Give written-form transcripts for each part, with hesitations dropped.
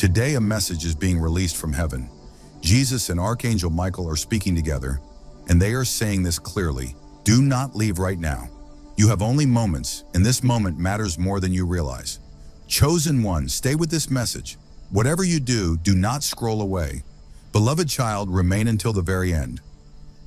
Today, a message is being released from heaven. Jesus and Archangel Michael are speaking together, and they are saying this clearly: do not leave right now. You have only moments, and this moment matters more than you realize. Chosen one, stay with this message. Whatever you do, do not scroll away. Beloved child, remain until the very end.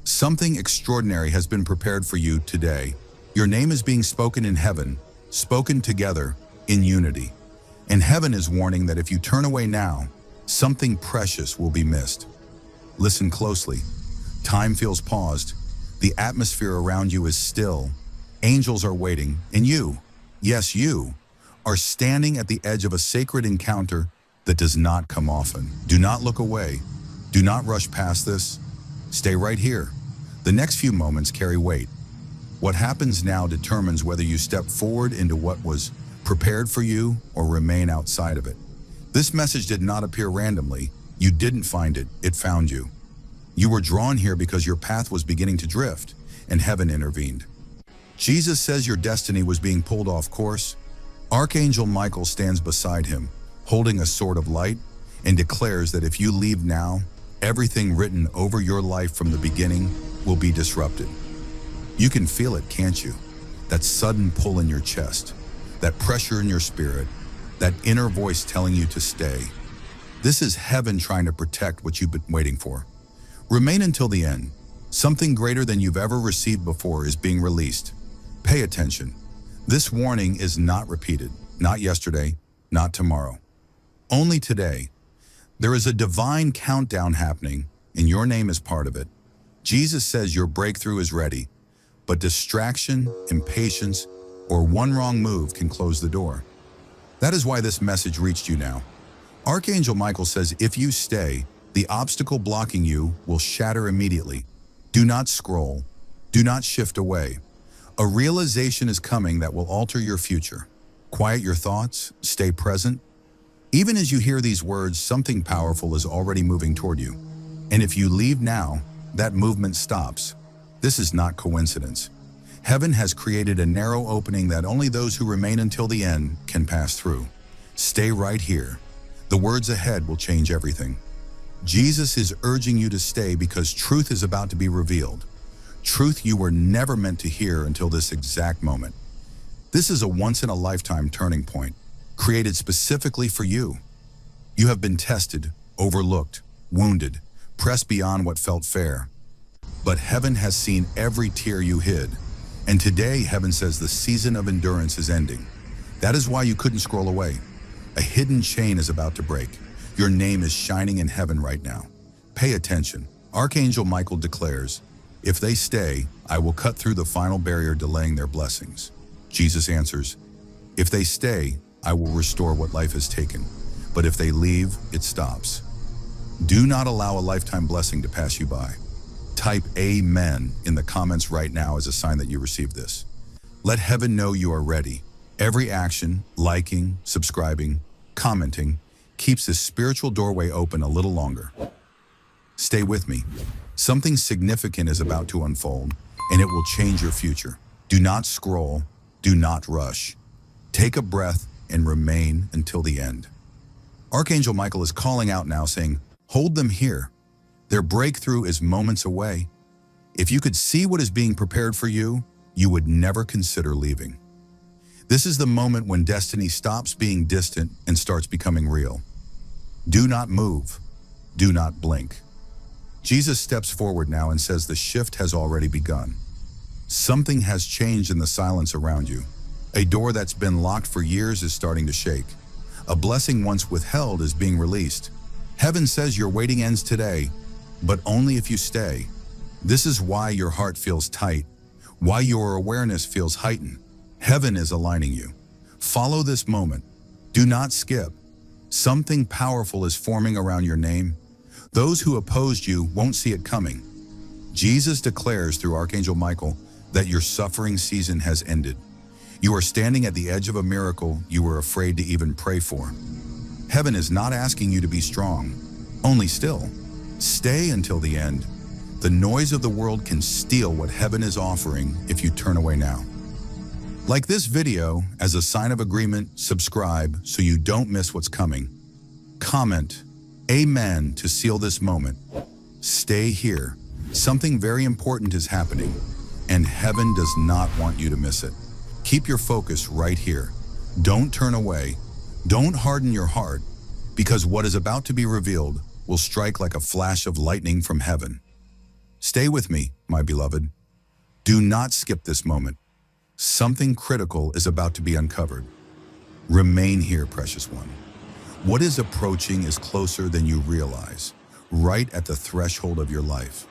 Something extraordinary has been prepared for you today. Your name is being spoken in heaven, spoken together in unity. And heaven is warning that if you turn away now, something precious will be missed. Listen closely. Time feels paused. The atmosphere around you is still. Angels are waiting, and you, yes you, are standing at the edge of a sacred encounter that does not come often. Do not look away. Do not rush past this. Stay right here. The next few moments carry weight. What happens now determines whether you step forward into what was prepared for you or remain outside of it. This message did not appear randomly. You didn't find it, it found you. You were drawn here because your path was beginning to drift, and heaven intervened. Jesus says your destiny was being pulled off course. Archangel Michael stands beside him, holding a sword of light, and declares that if you leave now, everything written over your life from the beginning will be disrupted. You can feel it, can't you? That sudden pull in your chest, that pressure in your spirit, that inner voice telling you to stay. This is heaven trying to protect what you've been waiting for. Remain until the end. Something greater than you've ever received before is being released. Pay attention. This warning is not repeated, not yesterday, not tomorrow. Only today. There is a divine countdown happening, and your name is part of it. Jesus says your breakthrough is ready, but distraction, impatience, or one wrong move can close the door. That is why this message reached you now. Archangel Michael says if you stay, the obstacle blocking you will shatter immediately. Do not scroll. Do not shift away. A realization is coming that will alter your future. Quiet your thoughts. Stay present. Even as you hear these words, something powerful is already moving toward you. And if you leave now, that movement stops. This is not coincidence. Heaven has created a narrow opening that only those who remain until the end can pass through. Stay right here. The words ahead will change everything. Jesus is urging you to stay because truth is about to be revealed. Truth you were never meant to hear until this exact moment. This is a once-in-a-lifetime turning point, created specifically for you. You have been tested, overlooked, wounded, pressed beyond what felt fair. But heaven has seen every tear you hid. And today, heaven says the season of endurance is ending. That is why you couldn't scroll away. A hidden chain is about to break. Your name is shining in heaven right now. Pay attention. Archangel Michael declares, if they stay, I will cut through the final barrier delaying their blessings. Jesus answers, if they stay, I will restore what life has taken. But if they leave, it stops. Do not allow a lifetime blessing to pass you by. Type Amen in the comments right now as a sign that you received this. Let heaven know you are ready. Every action, liking, subscribing, commenting, keeps this spiritual doorway open a little longer. Stay with me. Something significant is about to unfold, and it will change your future. Do not scroll. Do not rush. Take a breath and remain until the end. Archangel Michael is calling out now, saying, hold them here. Their breakthrough is moments away. If you could see what is being prepared for you, you would never consider leaving. This is the moment when destiny stops being distant and starts becoming real. Do not move. Do not blink. Jesus steps forward now and says the shift has already begun. Something has changed in the silence around you. A door that's been locked for years is starting to shake. A blessing once withheld is being released. Heaven says your waiting ends today, but only if you stay. This is why your heart feels tight, why your awareness feels heightened. Heaven is aligning you. Follow this moment. Do not skip. Something powerful is forming around your name. Those who opposed you won't see it coming. Jesus declares through Archangel Michael that your suffering season has ended. You are standing at the edge of a miracle you were afraid to even pray for. Heaven is not asking you to be strong, only still. Stay until the end. The noise of the world can steal what heaven is offering if you turn away now. Like this video, as a sign of agreement, subscribe so you don't miss what's coming. Comment Amen to seal this moment. Stay here. Something very important is happening, and heaven does not want you to miss it. Keep your focus right here. Don't turn away. Don't harden your heart, because what is about to be revealed will strike like a flash of lightning from heaven. Stay with me, my beloved. Do not skip this moment. Something critical is about to be uncovered. Remain here, precious one. What is approaching is closer than you realize, right at the threshold of your life.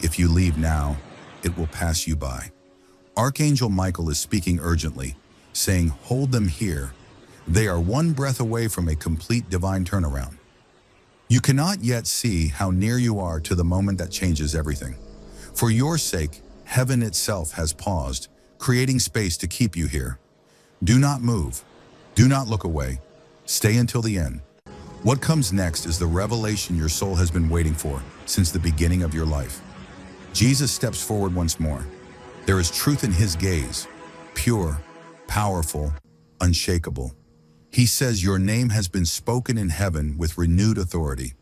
If you leave now, it will pass you by. Archangel Michael is speaking urgently, saying, hold them here. They are one breath away from a complete divine turnaround. You cannot yet see how near you are to the moment that changes everything. For your sake, heaven itself has paused, creating space to keep you here. Do not move. Do not look away. Stay until the end. What comes next is the revelation your soul has been waiting for since the beginning of your life. Jesus steps forward once more. There is truth in his gaze, pure, powerful, unshakable. He says your name has been spoken in heaven with renewed authority.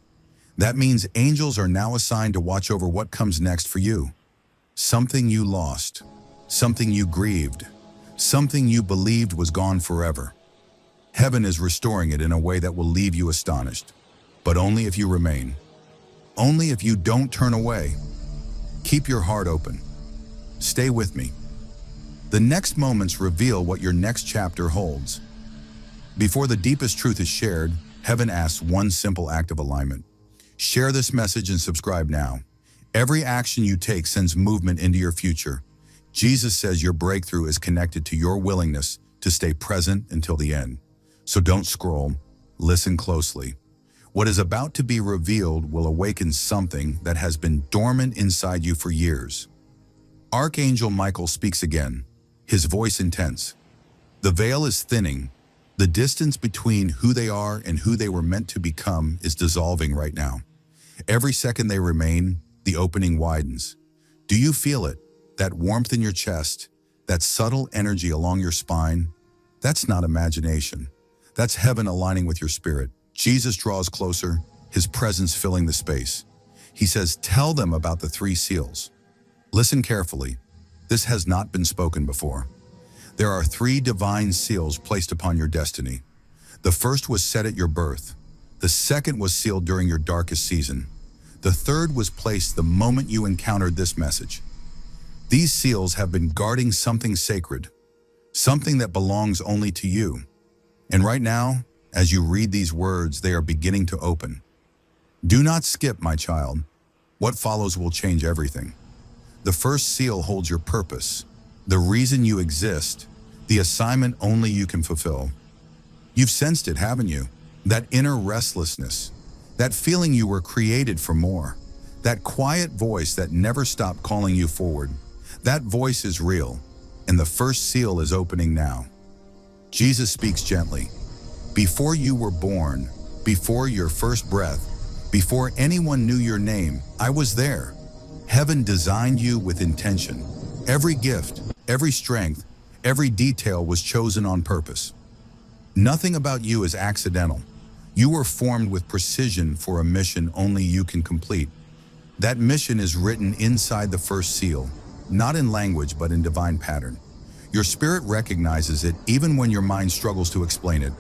That means angels are now assigned to watch over what comes next for you. Something you lost, something you grieved, something you believed was gone forever. Heaven is restoring it in a way that will leave you astonished, but only if you remain. Only if you don't turn away. Keep your heart open. Stay with me. The next moments reveal what your next chapter holds. Before the deepest truth is shared, heaven asks one simple act of alignment. Share this message and subscribe now. Every action you take sends movement into your future. Jesus says your breakthrough is connected to your willingness to stay present until the end. So don't scroll, listen closely. What is about to be revealed will awaken something that has been dormant inside you for years. Archangel Michael speaks again, his voice intense. The veil is thinning. The distance between who they are and who they were meant to become is dissolving right now. Every second they remain, the opening widens. Do you feel it? That warmth in your chest, that subtle energy along your spine? That's not imagination. That's heaven aligning with your spirit. Jesus draws closer, his presence filling the space. He says, tell them about the 3 seals. Listen carefully. This has not been spoken before. There are 3 divine seals placed upon your destiny. The first was set at your birth. The second was sealed during your darkest season. The third was placed the moment you encountered this message. These seals have been guarding something sacred, something that belongs only to you. And right now, as you read these words, they are beginning to open. Do not skip, my child. What follows will change everything. The first seal holds your purpose, the reason you exist, the assignment only you can fulfill. You've sensed it, haven't you? That inner restlessness, that feeling you were created for more, that quiet voice that never stopped calling you forward. That voice is real, and the first seal is opening now. Jesus speaks gently. Before you were born, before your first breath, before anyone knew your name, I was there. Heaven designed you with intention. Every gift, every strength, every detail was chosen on purpose. Nothing about you is accidental. You were formed with precision for a mission only you can complete. That mission is written inside the first seal, not in language but in divine pattern. Your spirit recognizes it even when your mind struggles to explain it.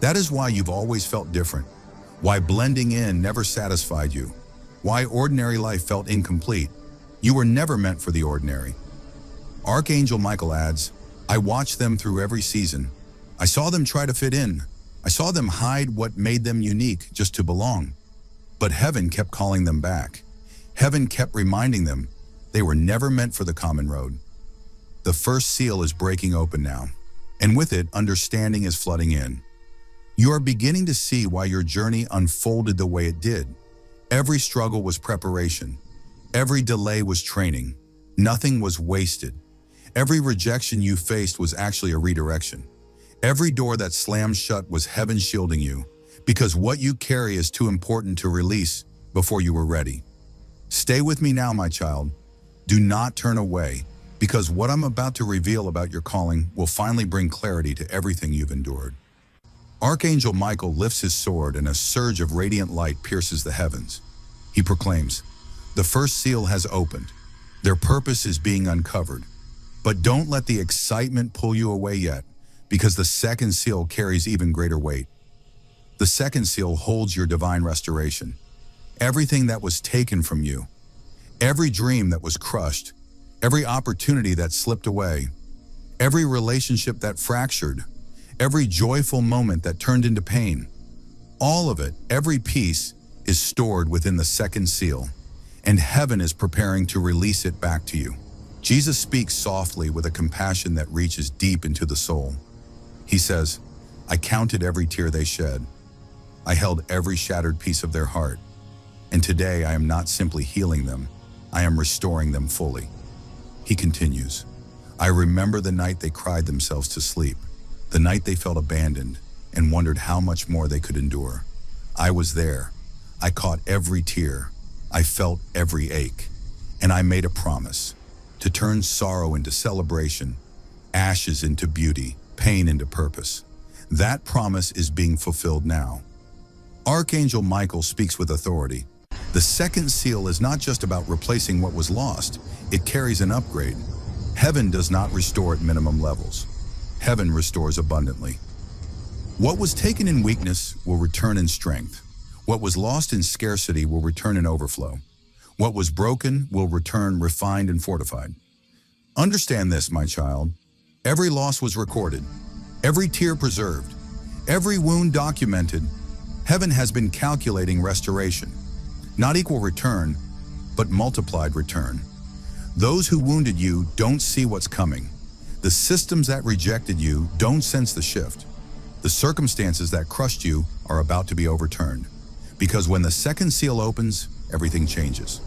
That is why you've always felt different, why blending in never satisfied you, why ordinary life felt incomplete. You were never meant for the ordinary. Archangel Michael adds, I watched them through every season. I saw them try to fit in. I saw them hide what made them unique just to belong. But heaven kept calling them back. Heaven kept reminding them they were never meant for the common road. The first seal is breaking open now, and with it, understanding is flooding in. You are beginning to see why your journey unfolded the way it did. Every struggle was preparation. Every delay was training. Nothing was wasted. Every rejection you faced was actually a redirection. Every door that slammed shut was heaven shielding you, because what you carry is too important to release before you were ready. Stay with me now, my child. Do not turn away, because what I'm about to reveal about your calling will finally bring clarity to everything you've endured. Archangel Michael lifts his sword and a surge of radiant light pierces the heavens. He proclaims, "The first seal has opened. Their purpose is being uncovered. But don't let the excitement pull you away yet, because the second seal carries even greater weight. The second seal holds your divine restoration. Everything that was taken from you, every dream that was crushed, every opportunity that slipped away, every relationship that fractured, every joyful moment that turned into pain, all of it, every piece, is stored within the second seal, and heaven is preparing to release it back to you." Jesus speaks softly with a compassion that reaches deep into the soul. He says, "I counted every tear they shed. I held every shattered piece of their heart. And today I am not simply healing them, I am restoring them fully." He continues, "I remember the night they cried themselves to sleep, the night they felt abandoned and wondered how much more they could endure. I was there. I caught every tear. I felt every ache. And I made a promise to turn sorrow into celebration, ashes into beauty, pain into purpose. That promise is being fulfilled now." Archangel Michael speaks with authority. The second seal is not just about replacing what was lost, it carries an upgrade. Heaven does not restore at minimum levels. Heaven restores abundantly. What was taken in weakness will return in strength. What was lost in scarcity will return in overflow. What was broken will return refined and fortified. Understand this, my child. Every loss was recorded, every tear preserved, every wound documented. Heaven has been calculating restoration. Not equal return, but multiplied return. Those who wounded you don't see what's coming. The systems that rejected you don't sense the shift. The circumstances that crushed you are about to be overturned. Because when the second seal opens, everything changes.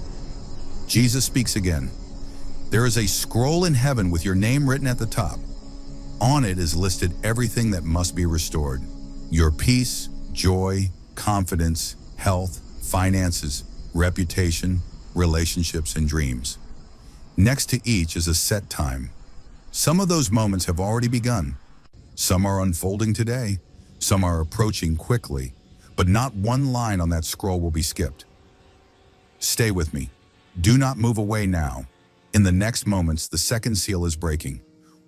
Jesus speaks again. "There is a scroll in heaven with your name written at the top. On it is listed everything that must be restored. Your peace, joy, confidence, health, finances, reputation, relationships, and dreams. Next to each is a set time. Some of those moments have already begun. Some are unfolding today. Some are approaching quickly. But not one line on that scroll will be skipped. Stay with me. Do not move away now. In the next moments, the second seal is breaking.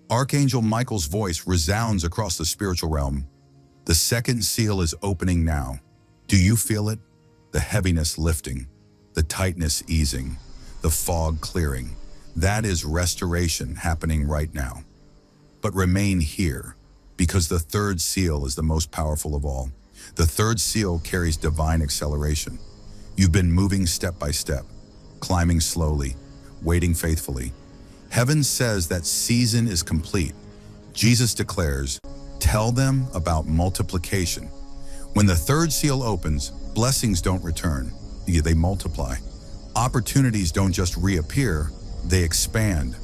Archangel Michael's voice resounds across the spiritual realm. The second seal is opening now. Do you feel it? The heaviness lifting, the tightness easing, the fog clearing. That is restoration happening right now. But remain here, because the third seal is the most powerful of all. The third seal carries divine acceleration. You've been moving step by step, climbing slowly, waiting faithfully. Heaven says that season is complete. Jesus declares, "Tell them about multiplication." When the third seal opens, blessings don't return, they multiply. Opportunities don't just reappear, they expand.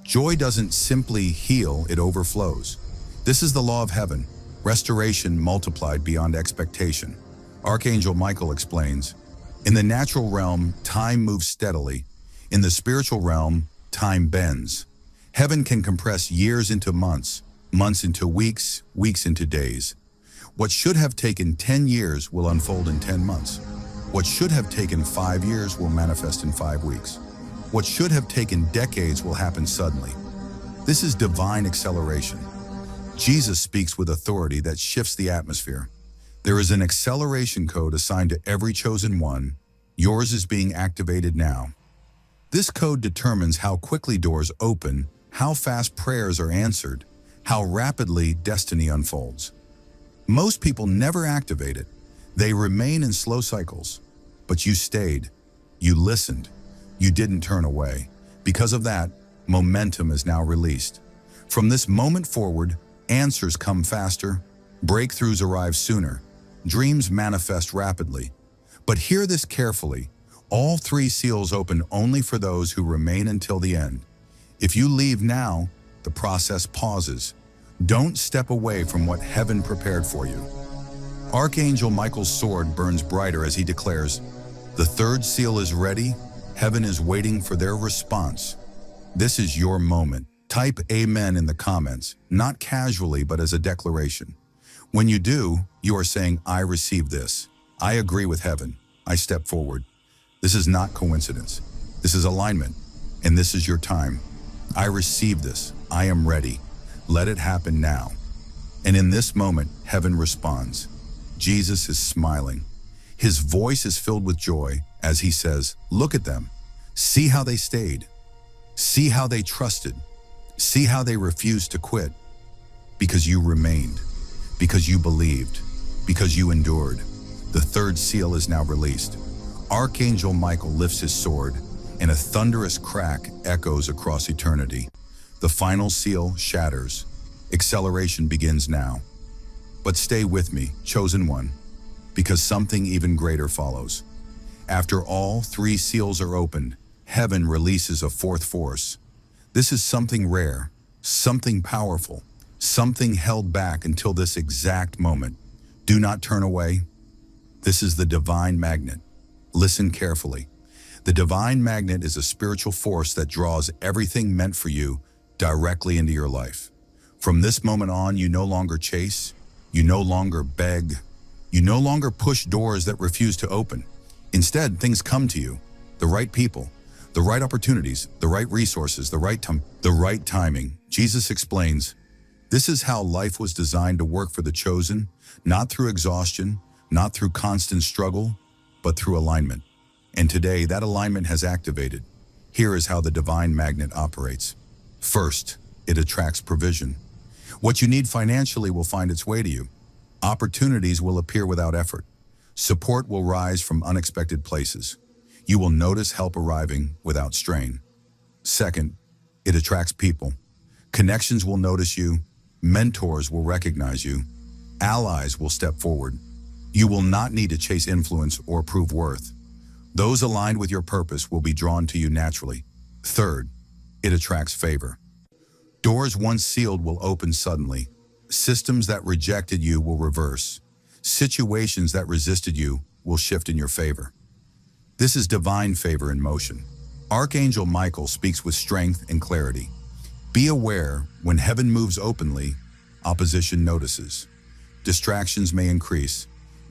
Joy doesn't simply heal, it overflows. This is the law of heaven, restoration multiplied beyond expectation. Archangel Michael explains, "In the natural realm, time moves steadily. In the spiritual realm, time bends. Heaven can compress years into months, months into weeks, weeks into days. What should have taken 10 years will unfold in 10 months. What should have taken 5 years will manifest in 5 weeks. What should have taken decades will happen suddenly." This is divine acceleration. Jesus speaks with authority that shifts the atmosphere. There is an acceleration code assigned to every chosen one. Yours is being activated now. This code determines how quickly doors open, how fast prayers are answered, how rapidly destiny unfolds. Most people never activate it. They remain in slow cycles. But you stayed. You listened. You didn't turn away. Because of that, momentum is now released. From this moment forward, answers come faster, breakthroughs arrive sooner, dreams manifest rapidly. But hear this carefully. All 3 seals open only for those who remain until the end. If you leave now, the process pauses. Don't step away from what heaven prepared for you. Archangel Michael's sword burns brighter as he declares, "The third seal is ready. Heaven is waiting for their response." This is your moment. Type amen in the comments, not casually but as a declaration. When you do, you are saying, I receive this. I agree with heaven. I step forward. This is not coincidence. This is alignment. And this is your time. I receive this. I am ready. Let it happen now. And in this moment, heaven responds. Jesus is smiling. His voice is filled with joy as he says, look at them. See how they stayed. See how they trusted. See how they refused to quit. Because you remained. Because you believed. Because you endured. The third seal is now released. Archangel Michael lifts his sword, and a thunderous crack echoes across eternity. The final seal shatters. Acceleration begins now. But stay with me, chosen one, because something even greater follows. After all three seals are opened, heaven releases a fourth force. This is something rare, something powerful, something held back until this exact moment. Do not turn away. This is the divine magnet. Listen carefully. The divine magnet is a spiritual force that draws everything meant for you directly into your life. From this moment on, you no longer chase, you no longer beg, you no longer push doors that refuse to open. Instead, things come to you, the right people, the right opportunities, the right resources, the right timing. Jesus explains, this is how life was designed to work for the chosen, not through exhaustion, not through constant struggle, but through alignment. And today, that alignment has activated. Here is how the divine magnet operates. First, it attracts provision. What you need financially will find its way to you. Opportunities will appear without effort. Support will rise from unexpected places. You will notice help arriving without strain. Second, it attracts people. Connections will notice you. Mentors will recognize you. Allies will step forward. You will not need to chase influence or prove worth. Those aligned with your purpose will be drawn to you naturally. Third, it attracts favor. Doors once sealed will open suddenly. Systems that rejected you will reverse. Situations that resisted you will shift in your favor. This is divine favor in motion. Archangel Michael speaks with strength and clarity. Be aware, when heaven moves openly, opposition notices. Distractions may increase.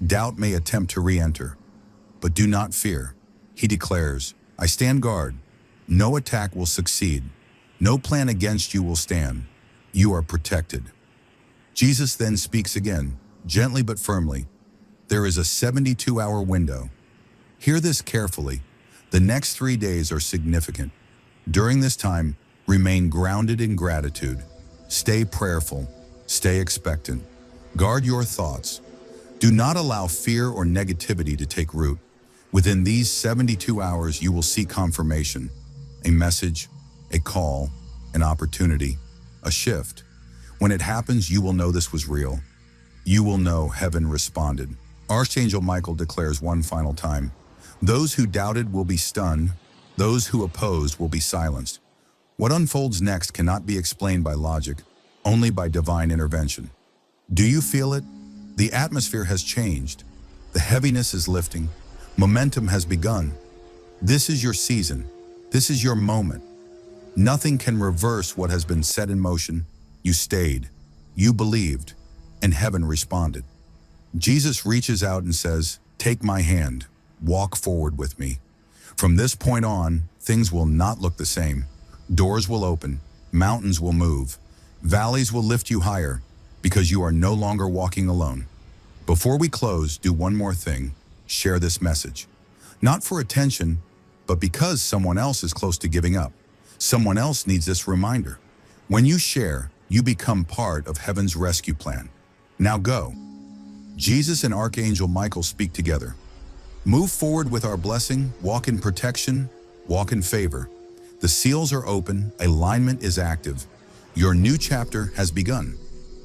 Doubt may attempt to re-enter. But do not fear. He declares, I stand guard. No attack will succeed. No plan against you will stand. You are protected. Jesus then speaks again, gently but firmly. There is a 72-hour window. Hear this carefully. The next 3 days are significant. During this time, remain grounded in gratitude. Stay prayerful. Stay expectant. Guard your thoughts. Do not allow fear or negativity to take root. Within these 72 hours, you will see confirmation, a message, a call, an opportunity, a shift. When it happens, you will know this was real. You will know heaven responded. Archangel Michael declares one final time, those who doubted will be stunned. Those who opposed will be silenced. What unfolds next cannot be explained by logic, only by divine intervention. Do you feel it? The atmosphere has changed. The heaviness is lifting. Momentum has begun. This is your season. This is your moment. Nothing can reverse what has been set in motion. You stayed. You believed. And heaven responded. Jesus reaches out and says, take my hand. Walk forward with me. From this point on, things will not look the same. Doors will open. Mountains will move. Valleys will lift you higher because you are no longer walking alone. Before we close, do one more thing. Share this message. Not for attention, but because someone else is close to giving up. Someone else needs this reminder. When you share, you become part of heaven's rescue plan. Now go. Jesus and Archangel Michael speak together. Move forward with our blessing, walk in protection, walk in favor. The seals are open, alignment is active. Your new chapter has begun.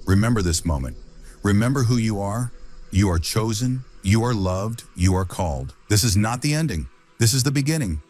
Remember this moment. Remember who you are. You are chosen, you are loved, you are called. This is not the ending. This is the beginning.